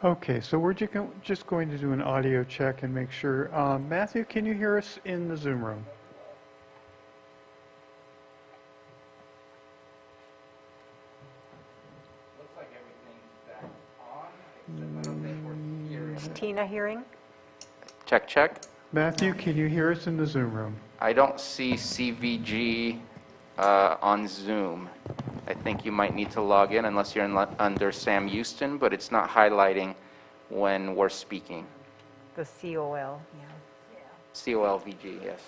Okay, so we're just going to do an audio check and make sure. Matthew, can you hear us in the Zoom room? Looks like everything's back on, except I don't think we're hearing. Is Tina hearing? Check, check. Matthew, can you hear us in the Zoom room? I don't see CVG on Zoom. I think you might need to log in unless you're under Sam Houston, but it's not highlighting when we're speaking. The COL, yeah. COLVG, yes.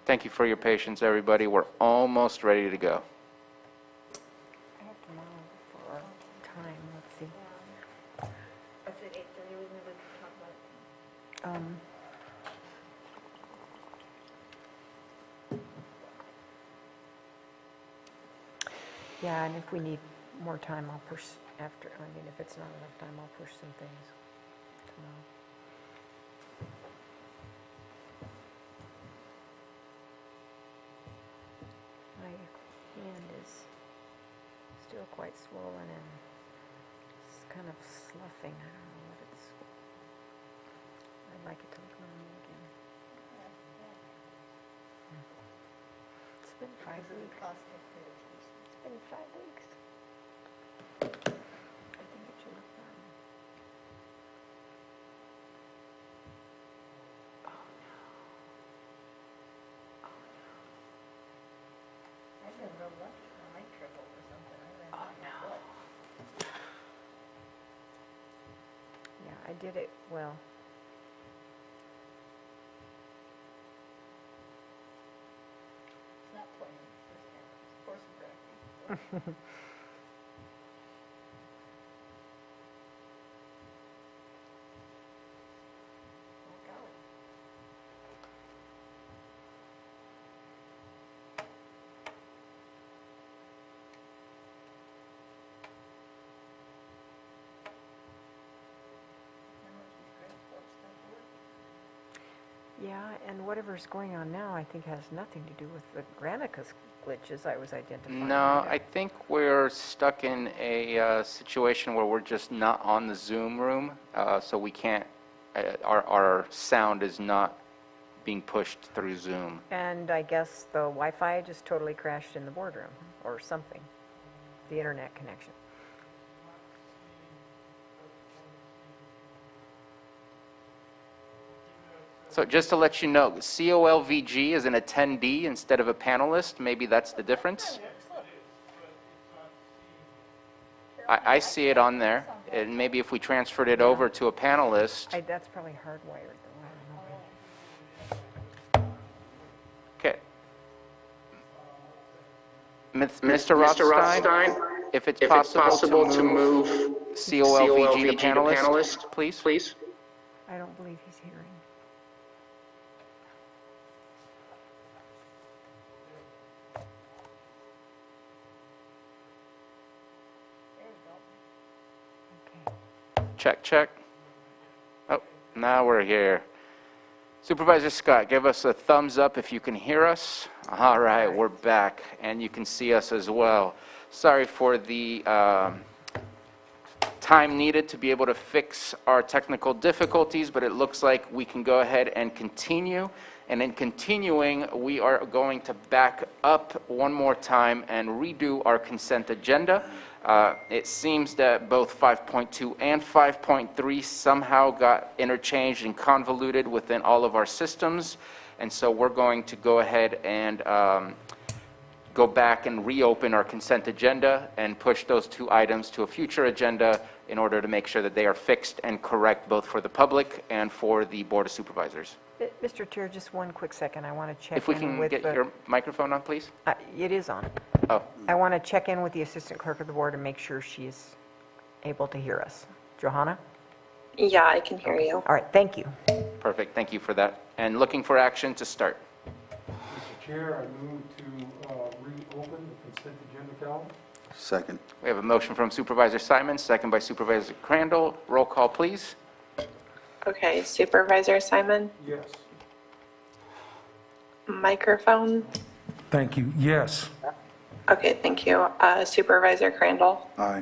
Thank you for your patience, everybody. We're almost ready to go. I have to move for our time, let's see. I said 8:30, we never talk about it. Yeah, and if we need more time, I'll push after, I mean, if it's not enough time, I'll push some things tomorrow. My hand is still quite swollen and it's kind of sloughing. I don't know what it's. I'd like it to look normal again. It's been 5 weeks. It's been 5 weeks. I think it should look normal. Oh no. Oh no. I've been real lucky. I might trip over something. Oh no. Yeah, I did it well. It's not playing. It's horse practice. Oh, golly. Yeah, and whatever's going on now, I think has nothing to do with the Granicus glitches I was identifying. No, I think we're stuck in a situation where we're just not on the Zoom room, so we can't, our sound is not being pushed through Zoom. And I guess the Wi-Fi just totally crashed in the boardroom or something, the internet connection. So just to let you know, COLVG is an attendee instead of a panelist. Maybe that's the difference. I see it on there, and maybe if we transferred it over to a panelist. That's probably hardwired though, I don't know. Okay. Mr. Rothstein, if it's possible to move COLVG to panelist, please. I don't believe he's hearing. Check, check. Oh, now we're here. Supervisor Scott, give us a thumbs up if you can hear us. All right, we're back, and you can see us as well. Sorry for the time needed to be able to fix our technical difficulties, but it looks like we can go ahead and continue. And in continuing, we are going to back up one more time and redo our consent agenda. It seems that both 5.2 and 5.3 somehow got interchanged and convoluted within all of our systems. And so we're going to go ahead and go back and reopen our consent agenda and push those two items to a future agenda in order to make sure that they are fixed and correct both for the public and for the Board of Supervisors. Mr. Chair, just one quick second. I want to check If we in can with get the... your microphone on, please. It is on. Oh, I want to check in with the Assistant Clerk of the Board and make sure she's able to hear us. Johanna? Yeah, I can hear you. All right, thank you. perfect. Thank you for that. And looking for action to start. Chair, I move to reopen the consent agenda calendar. Second. We have a motion from Supervisor Simon, second by Supervisor Crandall. Roll call, please. Okay, Supervisor Simon, Yes. microphone. Thank you. Yes. Okay, thank you. Supervisor Crandall, Aye.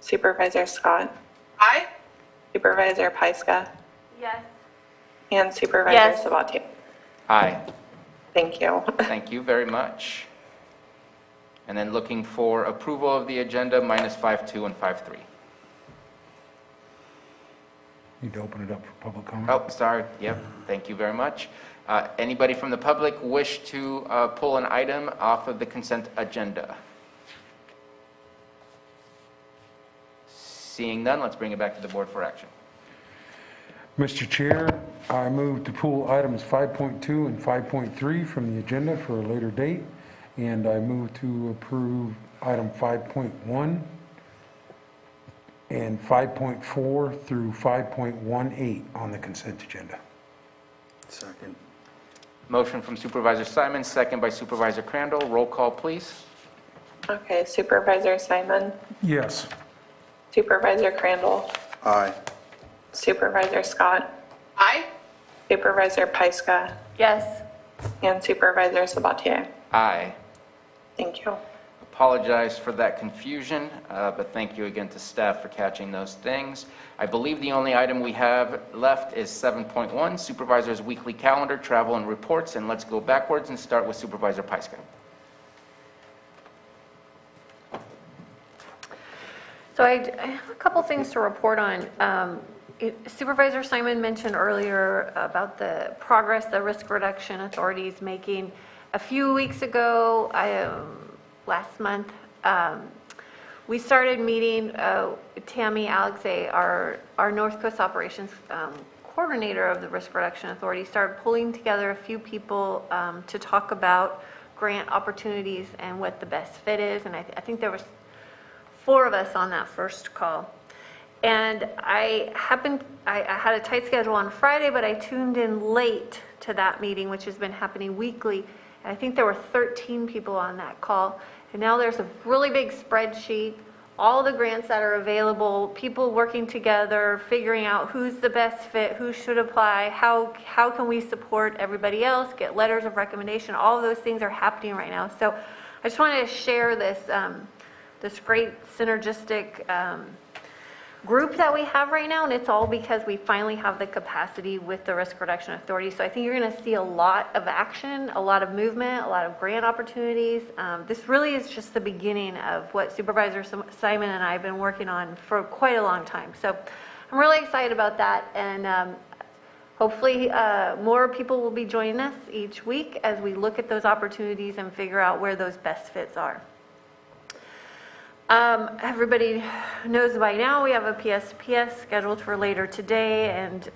Supervisor Scott, Aye. Supervisor Pyska, Yes. and Supervisor Yes. Sabatier. Aye. Thank you. Thank you very much. And then looking for approval of the agenda, minus 5.2 and 5.3. Need to open it up for public comment. Oh, sorry, yep, thank you very much. Anybody from the public wish to pull an item off of the consent agenda? Seeing none, let's bring it back to the board for action. Mr. Chair, I move to pull items 5.2 and 5.3 from the agenda for a later date, and I move to approve item 5.1 and 5.4 through 5.18 on the consent agenda. Second. Motion from Supervisor Simon, second by Supervisor Crandall. Roll call, please. Okay, Supervisor Simon, Yes. Supervisor Crandall, Aye. Supervisor Scott, Aye. Supervisor Pyska, Yes. and Supervisor Sabatier. Aye. Thank you. Apologize for that confusion, but thank you again to staff for catching those things. I believe the only item we have left is 7.1, Supervisor's Weekly Calendar, Travel and Reports, and let's go backwards and start with Supervisor Pyska. So I have a couple things to report on. Supervisor Simon mentioned earlier about the progress the Risk Reduction Authority is making. A few weeks ago, last month, we started meeting, Tammy Alexei, our North Coast Operations coordinator of the Risk Reduction Authority, started pulling together a few people to talk about grant opportunities and what the best fit is. And I think there was 4 of us on that first call. And I had a tight schedule on Friday, but I tuned in late to that meeting, which has been happening weekly. And I think there were 13 people on that call. And now there's a really big spreadsheet, all the grants that are available, people working together, figuring out who's the best fit, who should apply, how can we support everybody else, get letters of recommendation. All of those things are happening right now. So I just wanted to share this, this great synergistic group that we have right now, and it's all because we finally have the capacity with the Risk Reduction Authority. So I think you're going to see a lot of action, a lot of movement, a lot of grant opportunities. This really is just the beginning of what Supervisor Simon and I have been working on for quite a long time. So I'm really excited about that, and hopefully more people will be joining us each week as we look at those opportunities and figure out where those best fits are. Everybody knows by now we have a PSPS scheduled for later today, and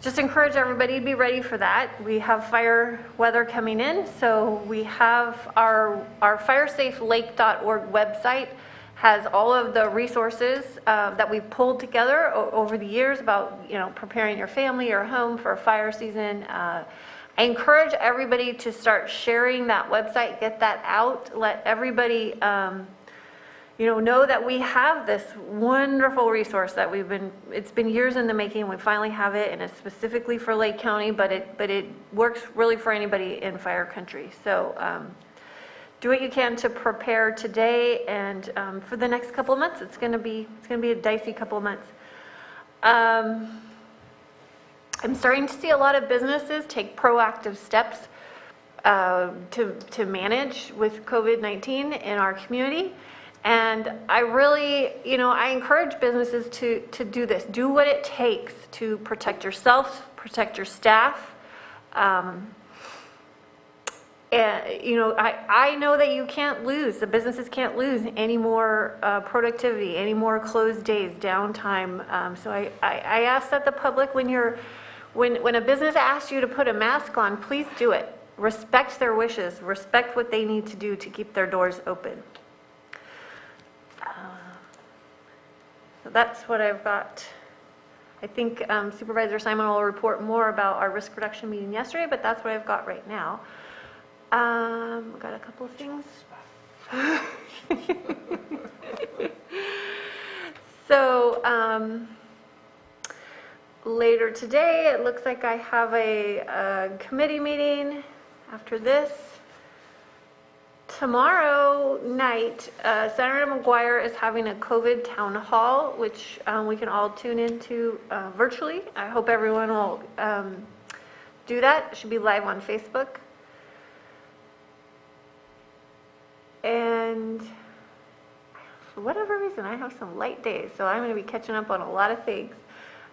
just encourage everybody to be ready for that. We have fire weather coming in, so we have our firesafelake.org website has all of the resources that we've pulled together over the years about, you know, preparing your family or home for a fire season. I encourage everybody to start sharing that website, get that out, let everybody know that we have this wonderful resource that it's been years in the making. We finally have it, and it's specifically for Lake County, but it works really for anybody in fire country. So do what you can to prepare today, and for the next couple of months. It's going to be a dicey couple of months. I'm starting to see a lot of businesses take proactive steps to manage with COVID-19 in our community. And I really, I encourage businesses to do this. Do what it takes to protect yourself, protect your staff. And, I know that you can't lose, the businesses can't lose any more productivity, any more closed days, downtime. So I ask that the public, when a business asks you to put a mask on, please do it. Respect their wishes, respect what they need to do to keep their doors open. So that's what I've got. I think Supervisor Simon will report more about our risk reduction meeting yesterday, but that's what I've got right now. Got a couple of things. So, later today, it looks like I have a committee meeting after this. Tomorrow night, Senator McGuire is having a COVID town hall, which we can all tune into virtually. I hope everyone will do that. It should be live on Facebook. And for whatever reason, I have some light days, so I'm going to be catching up on a lot of things.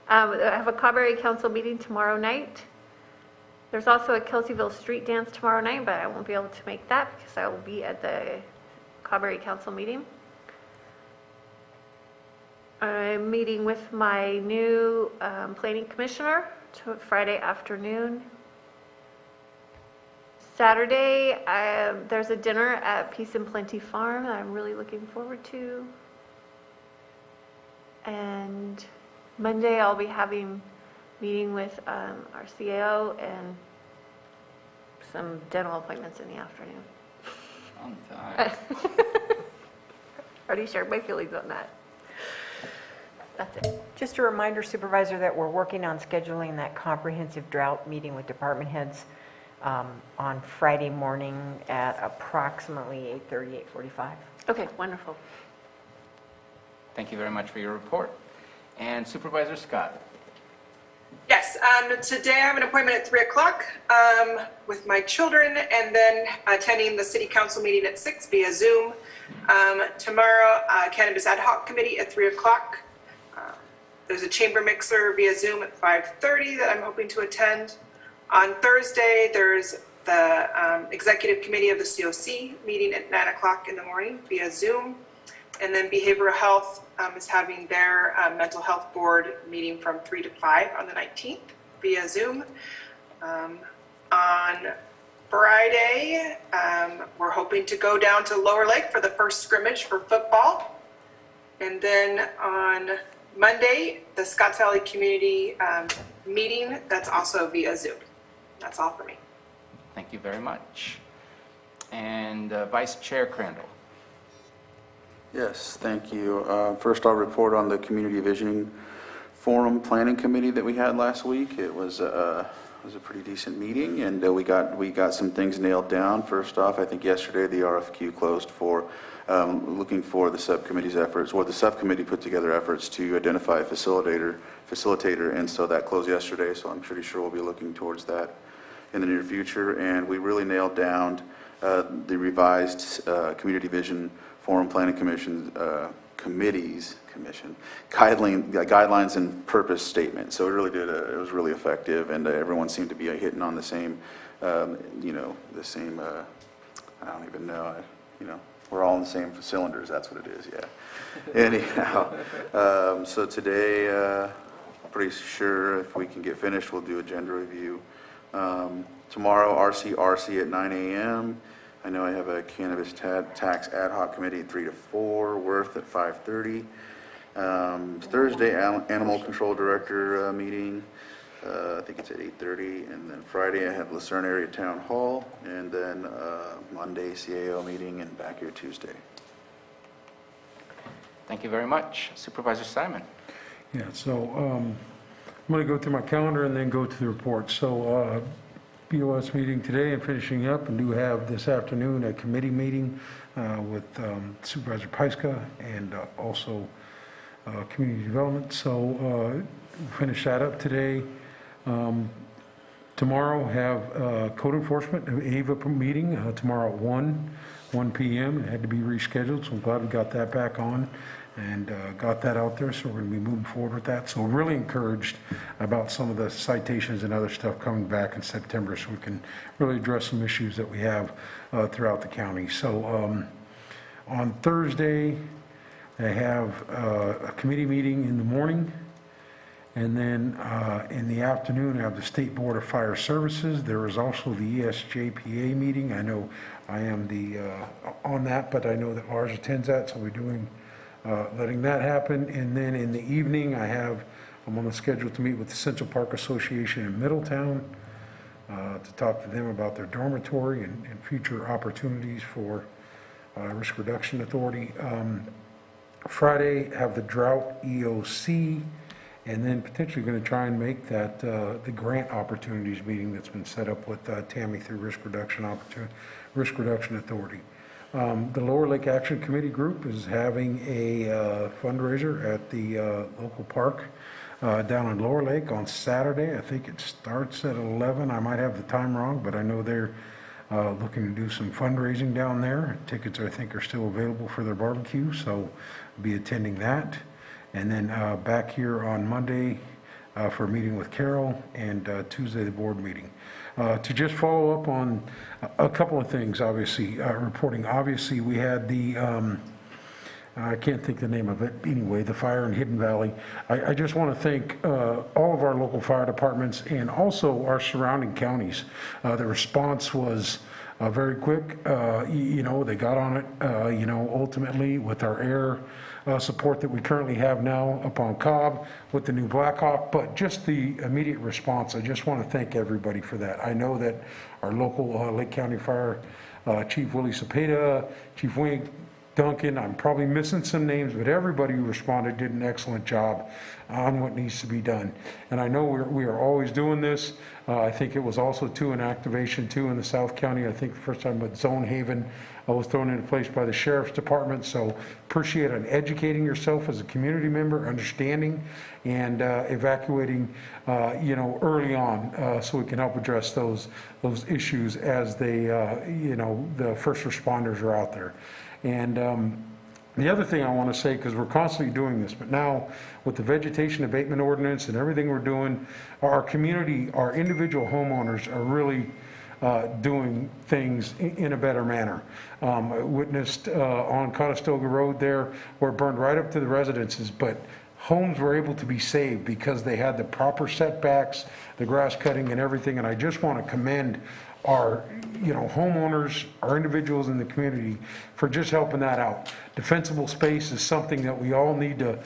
I have a Cauberry Council meeting tomorrow night. There's also a Kelseyville street dance tomorrow night, but I won't be able to make that because I will be at the Cauberry Council meeting. I'm meeting with my new planning commissioner Friday afternoon. Saturday, there's a dinner at Peace and Plenty Farm that I'm really looking forward to. And Monday, I'll be having meeting with our CAO and some dental appointments in the afternoon. On time. Already shared my feelings on that. That's it. Just a reminder, Supervisor, that we're working on scheduling that comprehensive drought meeting with department heads on Friday morning at approximately 8:30, 8:45. Okay, wonderful. Thank you very much for your report. And Supervisor Scott. Yes, today I have an appointment at 3 o'clock with my children, and then attending the city council meeting at 6 via Zoom. Tomorrow, Cannabis Ad Hoc Committee at 3 o'clock. There's a chamber mixer via Zoom at 5:30 that I'm hoping to attend. On Thursday, there's the executive committee of the COC meeting at 9 o'clock in the morning via Zoom. And then behavioral health is having their mental health board meeting from 3 to 5 on the 19th via Zoom. On Friday, we're hoping to go down to Lower Lake for the first scrimmage for football. And then on Monday, the Scotts Valley Community meeting, that's also via Zoom. That's all for me. Thank you very much. And Vice Chair Crandall. Yes, thank you. First, I'll report on the Community Visioning Forum Planning Committee that we had last week. It was a pretty decent meeting, and we got some things nailed down. First off, I think yesterday the RFQ closed for looking for the subcommittee's efforts, or the subcommittee put together efforts to identify a facilitator, and so that closed yesterday, so I'm pretty sure we'll be looking towards that in the near future. And we really nailed down the revised Community Vision Forum Planning Commission guidelines and purpose statement. So it really did. It was really effective, and everyone seemed to be hitting on the same, the same. I don't even know. We're all in the same cylinders. That's what it is. Yeah. Anyhow, so today, pretty sure if we can get finished, we'll do agenda review. Tomorrow, RCRC at 9 a.m. I know I have a Cannabis Tax Ad Hoc Committee 3 to 4, Worth at 5:30. Thursday, Animal Control Director meeting, I think it's at 8:30. And then Friday, I have Lucerne Area Town Hall. And then Monday, CAO meeting, and back here Tuesday. Thank you very much. Supervisor Simon. Yeah, so I'm going to go through my calendar and then go to the report. So BOS meeting today and finishing up, and do have this afternoon a committee meeting with Supervisor Pyska and also community development. So finish that up today. Tomorrow have code enforcement, AVA meeting tomorrow at 1 p.m. It had to be rescheduled, so I'm glad we got that back on and got that out there, so we're going to be moving forward with that. So we're really encouraged about some of the citations and other stuff coming back in September, so we can really address some issues that we have throughout the county. So on Thursday, I have a committee meeting in the morning, and then in the afternoon, I have the State Board of Fire Services. There is also the ESJPA meeting. I know I am on that, but I know that Lars attends that, so we're doing letting that happen. And then in the evening, I have I'm on the schedule to meet with the Central Park Association in Middletown to talk to them about their dormitory and future opportunities for Risk Reduction Authority. Friday, have the drought EOC, and then potentially going to try and make that the grant opportunities meeting that's been set up with Tammy through Risk Reduction Authority. The Lower Lake Action Committee group is having a fundraiser at the local park down in Lower Lake on Saturday. I think it starts at 11. I might have the time wrong, but I know they're looking to do some fundraising down there. Tickets, I think, are still available for their barbecue, so I'll be attending that. And then back here on Monday for a meeting with Carol, and Tuesday, the board meeting. To just follow up on a couple of things, obviously, reporting. Obviously, we had the, I can't think the name of it, anyway, the fire in Hidden Valley. I just want to thank all of our local fire departments and also our surrounding counties. The response was very quick. You know, they got on it, you know, ultimately with our air support that we currently have now up on Cobb with the new Blackhawk, but just the immediate response, I just want to thank everybody for that. I know that our local Lake County Fire Chief Willie Cepeda, Chief Wink Duncan, I'm probably missing some names, but everybody who responded did an excellent job on what needs to be done. And I know we are always doing this. I think it was also too an activation too in the South County. I think the first time with Zone Haven was thrown into place by the Sheriff's Department. So appreciate on educating yourself as a community member, understanding and evacuating, you know, early on, so we can help address those issues as they, you know, the first responders are out there. And the other thing I want to say, because we're constantly doing this, but now with the vegetation abatement ordinance and everything we're doing, our community, our individual homeowners are really doing things in a better manner. I witnessed on Conestoga Road there where it burned right up to the residences, but homes were able to be saved because they had the proper setbacks, the grass cutting and everything. And I just want to commend our, you know, homeowners, our individuals in the community for just helping that out. Defensible space is something that we all need to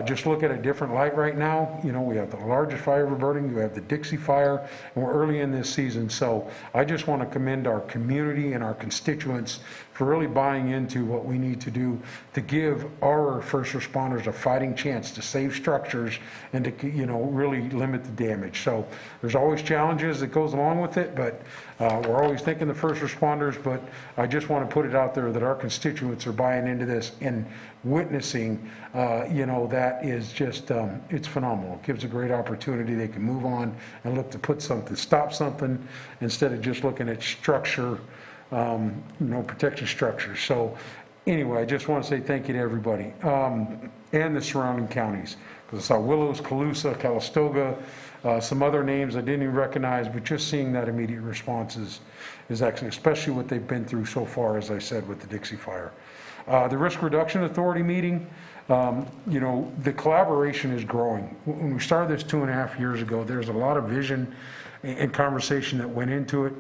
just look at a different light right now. You know, we have the largest fire ever burning, we have the Dixie Fire, and we're early in this season. So I just want to commend our community and our constituents for really buying into what we need to do to give our first responders a fighting chance to save structures and to, you know, really limit the damage. So there's always challenges that goes along with it, but we're always thinking the first responders, but I just want to put it out there that our constituents are buying into this and witnessing, you know, that is just, it's phenomenal. It gives a great opportunity. They can move on and look to put something, stop something, instead of just looking at structure, you know, protection structures. So anyway, I just want to say thank you to everybody and the surrounding counties, because I saw Willows, Colusa, Calistoga, some other names I didn't even recognize, but just seeing that immediate response is excellent, especially what they've been through so far, as I said, with the Dixie Fire. The Risk Reduction Authority meeting, you know, the collaboration is growing. When we started this 2.5 years ago, there's a lot of vision and conversation that went into it,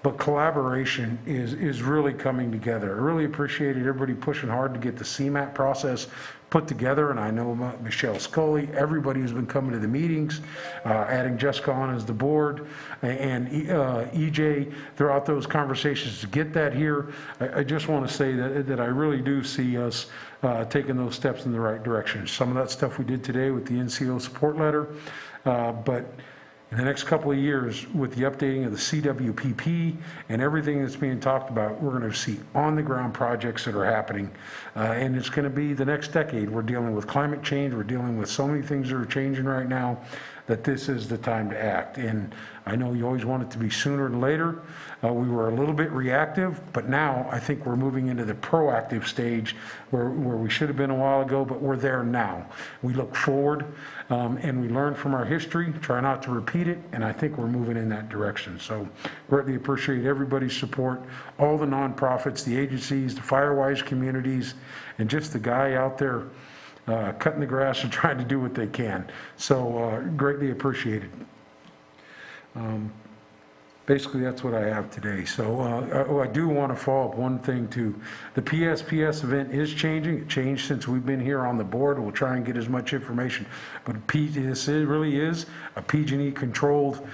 but collaboration is really coming together. I really appreciated everybody pushing hard to get the CMAT process put together, and I know Michelle Scully, everybody who's been coming to the meetings, adding Jessica on as the board, and EJ throughout those conversations to get that here. I just want to say that I really do see us taking those steps in the right direction. Some of that stuff we did today with the NCO support letter, but in the next couple of years, with the updating of the CWPP and everything that's being talked about, we're going to see on-the-ground projects that are happening. And it's going to be the next decade. We're dealing with climate change. We're dealing with so many things that are changing right now that this is the time to act. And I know you always want it to be sooner than later. We were a little bit reactive, but now I think we're moving into the proactive stage where we should have been a while ago, but we're there now. We look forward and we learn from our history, try not to repeat it, and I think we're moving in that direction. So greatly appreciate everybody's support, all the nonprofits, the agencies, the Firewise communities, and just the guy out there cutting the grass and trying to do what they can. So greatly appreciated. basically, that's what I have today. So I do want to follow up one thing too. The PSPS event is changing. It changed since we've been here on the board. We'll try and get as much information. But this really is a PG&E controlled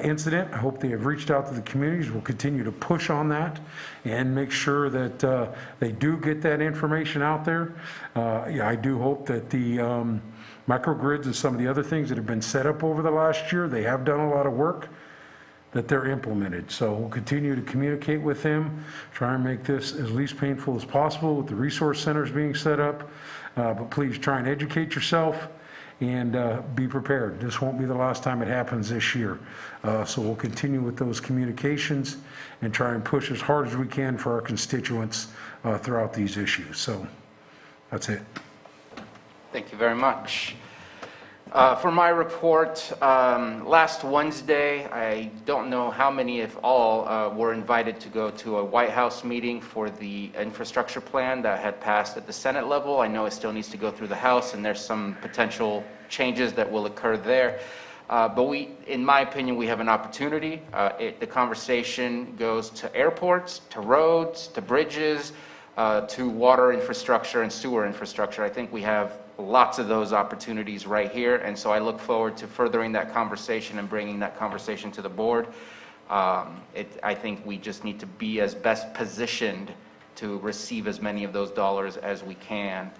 incident. I hope they have reached out to the communities. We'll continue to push on that and make sure that they do get that information out there. Yeah, I do hope that the microgrids and some of the other things that have been set up over the last year, they have done a lot of work, that they're implemented. So we'll continue to communicate with them, try and make this as least painful as possible with the resource centers being set up. But please try and educate yourself and be prepared. This won't be the last time it happens this year. So we'll continue with those communications and try and push as hard as we can for our constituents throughout these issues. So that's it. Thank you very much. For my report, last Wednesday, I don't know how many, if all, were invited to go to a White House meeting for the infrastructure plan that had passed at the Senate level. I know it still needs to go through the House, and there's some potential changes that will occur there. But in my opinion, we have an opportunity. The conversation goes to airports, to roads, to bridges, to water infrastructure and sewer infrastructure. I think we have lots of those opportunities right here, and so I look forward to furthering that conversation and bringing that conversation to the board. I think we just need to be as best positioned to receive as many of those dollars as we can.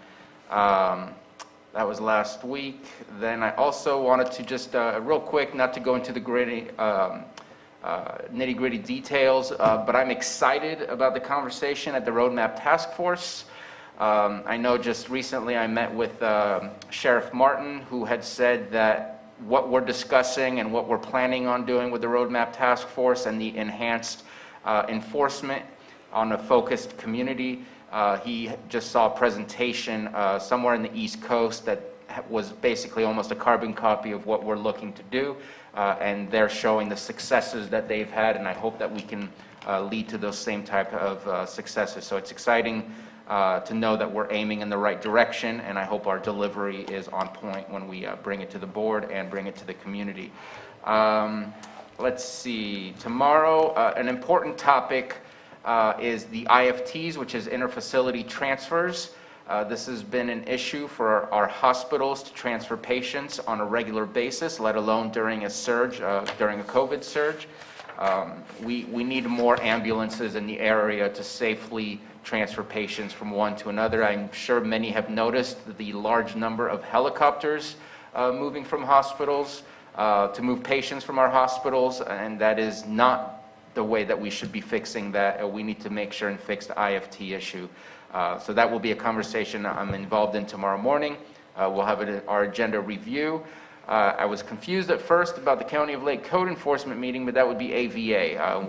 That was last week. Then I also wanted to just real quick, not to go into the nitty-gritty details, but I'm excited about the conversation at the Roadmap Task Force. I know just recently I met with Sheriff Martin, who had said that what we're discussing and what we're planning on doing with the Roadmap Task Force and the enhanced enforcement on a focused community, he just saw a presentation somewhere in the East Coast that was basically almost a carbon copy of what we're looking to do, and they're showing the successes that they've had, and I hope that we can lead to those same type of successes. So it's exciting to know that we're aiming in the right direction, and I hope our delivery is on point when we bring it to the board and bring it to the community. Let's see, tomorrow, an important topic is the IFTs, which is interfacility transfers. This has been an issue for our hospitals to transfer patients on a regular basis, let alone during a surge, during a COVID surge. We need more ambulances in the area to safely transfer patients from one to another. I'm sure many have noticed the large number of helicopters moving from hospitals to move patients from our hospitals, and that is not the way that we should be fixing that. We need to make sure and fix the IFT issue. So that will be a conversation I'm involved in tomorrow morning. We'll have our agenda review. I was confused at first about the County of Lake Code Enforcement meeting, but that would be AVA.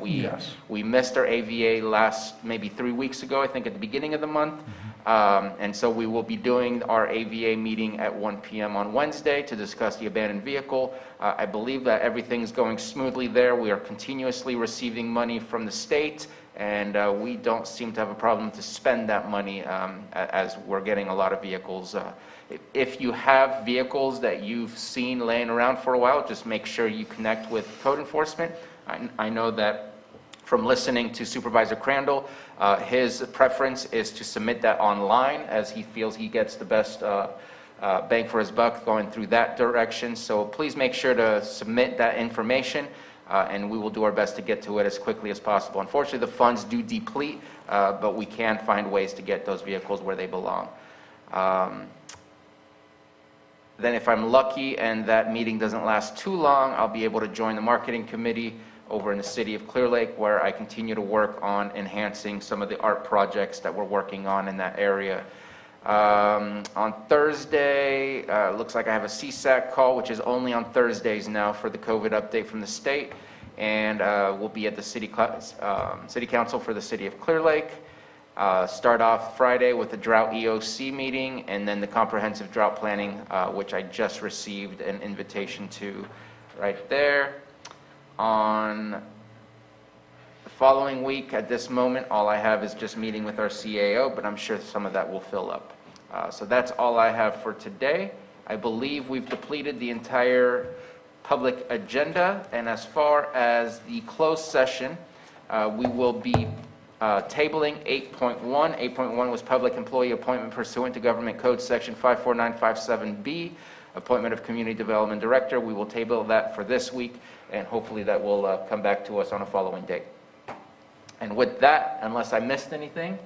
We missed our AVA maybe 3 weeks ago, I think at the beginning of the month. And so we will be doing our AVA meeting at 1 p.m. on Wednesday to discuss the abandoned vehicle. I believe that everything's going smoothly there. We are continuously receiving money from the state, and we don't seem to have a problem to spend that money as we're getting a lot of vehicles. If you have vehicles that you've seen laying around for a while, just make sure you connect with code enforcement. I know that from listening to Supervisor Crandall, his preference is to submit that online, as he feels he gets the best bang for his buck going through that direction. So please make sure to submit that information, and we will do our best to get to it as quickly as possible. Unfortunately, the funds do deplete, but we can find ways to get those vehicles where they belong. Then if I'm lucky and that meeting doesn't last too long, I'll be able to join the marketing committee over in the city of Clear Lake, where I continue to work on enhancing some of the art projects that we're working on in that area. On Thursday, looks like I have a CSAC call, which is only on Thursdays now for the COVID update from the state, and we'll be at the city council for the city of Clear Lake. Start off Friday with the drought EOC meeting, and then the comprehensive drought planning, which I just received an invitation to right there. On the following week, at this moment, all I have is just meeting with our CAO, but I'm sure some of that will fill up. So that's all I have for today. I believe we've depleted the entire public agenda. And as far as the closed session, we will be tabling 8.1. 8.1 was public employee appointment pursuant to Government Code Section 54957B, appointment of Community Development Director. We will table that for this week, and hopefully that will come back to us on a following date. And with that, unless I missed anything,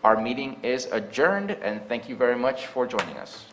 our meeting is adjourned, and thank you very much for joining us.